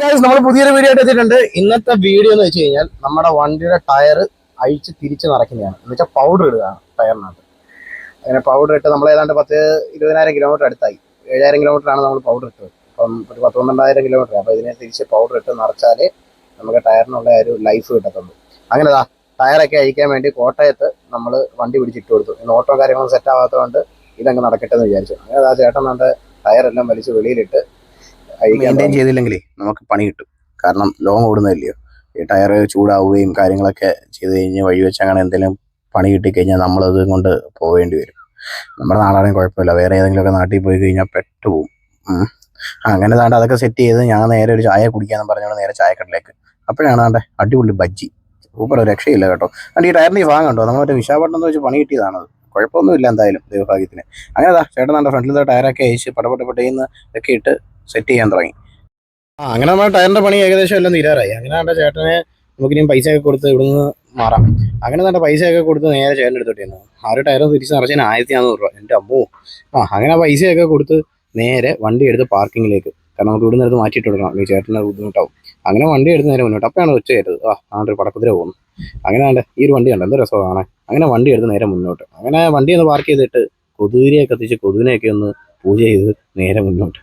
നമ്മൾ പുതിയൊരു വീഡിയോ ആയിട്ട് എത്തിയിട്ടുണ്ട്. ഇന്നത്തെ വീഡിയോ എന്ന് വെച്ച് കഴിഞ്ഞാൽ നമ്മുടെ വണ്ടിയുടെ ടയർ അഴിച്ച് തിരിച്ച് നിറയ്ക്കുന്നതാണ്. എന്ന് വെച്ചാൽ പൗഡർ ഇടുകയാണ് ടയറിനകത്ത്. അങ്ങനെ പൗഡർ ഇട്ട് നമ്മൾ ഏതാണ്ട് 20,000 കിലോമീറ്റർ അടുത്തായി. 7,000 കിലോമീറ്ററാണ് നമ്മൾ പൗഡർ ഇട്ടത്. അപ്പം ഒരു 12,000 കിലോമീറ്റർ. അപ്പോൾ ഇതിനെ തിരിച്ച് പൗഡർ ഇട്ട് നിറച്ചാലേ നമുക്ക് ടയറിനുള്ള ഒരു ലൈഫ് കിട്ടത്തുള്ളൂ. അങ്ങനെ ടയറൊക്കെ അഴിക്കാൻ വേണ്ടി കോട്ടയത്ത് നമ്മൾ വണ്ടി പിടിച്ചിട്ട് കൊടുത്തു. ഇന്ന് ഓട്ടോ കാര്യങ്ങളൊന്നും സെറ്റ് ആവാത്തതുകൊണ്ട് ഇതങ്ങ് നടക്കട്ടെ എന്ന് വിചാരിച്ചു. അങ്ങനെ ചേട്ടൻ നമ്മുടെ ടയറെല്ലാം വലിച്ച് വെളിയിലിട്ട് മെയിൻറ്റെയിൻ ചെയ്തില്ലെങ്കിലേ നമുക്ക് പണി കിട്ടും. കാരണം ലോങ് ഓടുന്നതല്ലയോ, ഈ ടയർ ചൂടാവുകയും കാര്യങ്ങളൊക്കെ ചെയ്ത് കഴിഞ്ഞ് വഴി വെച്ച് അങ്ങനെ എന്തെങ്കിലും പണി കിട്ടിക്കഴിഞ്ഞാൽ നമ്മളത് കൊണ്ട് പോവേണ്ടി വരും. നമ്മുടെ നാടാണെങ്കിൽ കുഴപ്പമില്ല, വേറെ ഏതെങ്കിലുമൊക്കെ നാട്ടിൽ പോയി കഴിഞ്ഞാൽ പെട്ടുപോകും. അങ്ങനെ താണ്ട് അതൊക്കെ സെറ്റ് ചെയ്ത് ഞാൻ നേരെ ഒരു ചായ കുടിക്കാമെന്ന് പറഞ്ഞോണ്ട് നേരെ ചായക്കടയിലേക്ക്. അപ്പോഴാണ് താണ്ടെ അടിപൊളി ബജ്ജി, സൂപ്പർ, രക്ഷയില്ല കേട്ടോ. അതുകൊണ്ട് ഈ ടയറിൻ്റെ ഈ ഭാഗം കണ്ടോ, നമ്മൾ മറ്റേ വിശാഖപട്ടണം വെച്ച് പണി കിട്ടിയതാണത്. കുഴപ്പമൊന്നുമില്ല എന്തായാലും ദൈവഭാഗ്യത്തിന്. അങ്ങനെ ചേട്ടൻ നമ്മുടെ ഫ്രണ്ടിലത്തെ ടയറൊക്കെ അയച്ച് പടപെട്ടേന്ന് ഒക്കെ ഇട്ട് സെറ്റ് ചെയ്യാൻ തുടങ്ങി. അങ്ങനെ നമ്മുടെ ടയറിന്റെ പണി ഏകദേശം എല്ലാം തീരാറായി. അങ്ങനെ നമ്മുടെ ചേട്ടനെ നമുക്കിനിയും പൈസയൊക്കെ കൊടുത്ത് ഇവിടുന്ന് മാറാം. അങ്ങനെ തന്നെ പൈസയൊക്കെ കൊടുത്ത് നേരെ ചേട്ടൻ എടുത്തോട്ടിരുന്നു. ആ ഒരു ടയർ തിരിച്ച് നിറച്ചതിന് 1,400 രൂപ. എൻ്റെ അമ്മോ. അങ്ങനെ പൈസയൊക്കെ കൊടുത്ത് നേരെ വണ്ടി എടുത്ത് പാർക്കിങ്ങിലേക്ക്. കാരണം നമുക്ക് ഇവിടുന്ന് എടുത്ത് മാറ്റിയിട്ട് കൊടുക്കണം, ഈ ചേട്ടന് ബുദ്ധിമുട്ടാവും. അങ്ങനെ വണ്ടി എടുത്ത് നേരെ മുന്നോട്ട്. അപ്പോഴാണ് ഉച്ച ചെയ്തത്. ഒരു പടക്കുതിര പോകുന്നു. അങ്ങനെ ഈ ഒരു വണ്ടി കണ്ടോ, എന്ത് രസമാണ്. അങ്ങനെ വണ്ടി എടുത്ത് നേരെ മുന്നോട്ട്. അങ്ങനെ വണ്ടി ഒന്ന് പാർക്ക് ചെയ്തിട്ട് കൊതുകിനെയൊക്കെ കത്തിച്ച് കൊതുകിനെയൊക്കെ ഒന്ന് പൂജ ചെയ്ത് നേരെ മുന്നോട്ട്.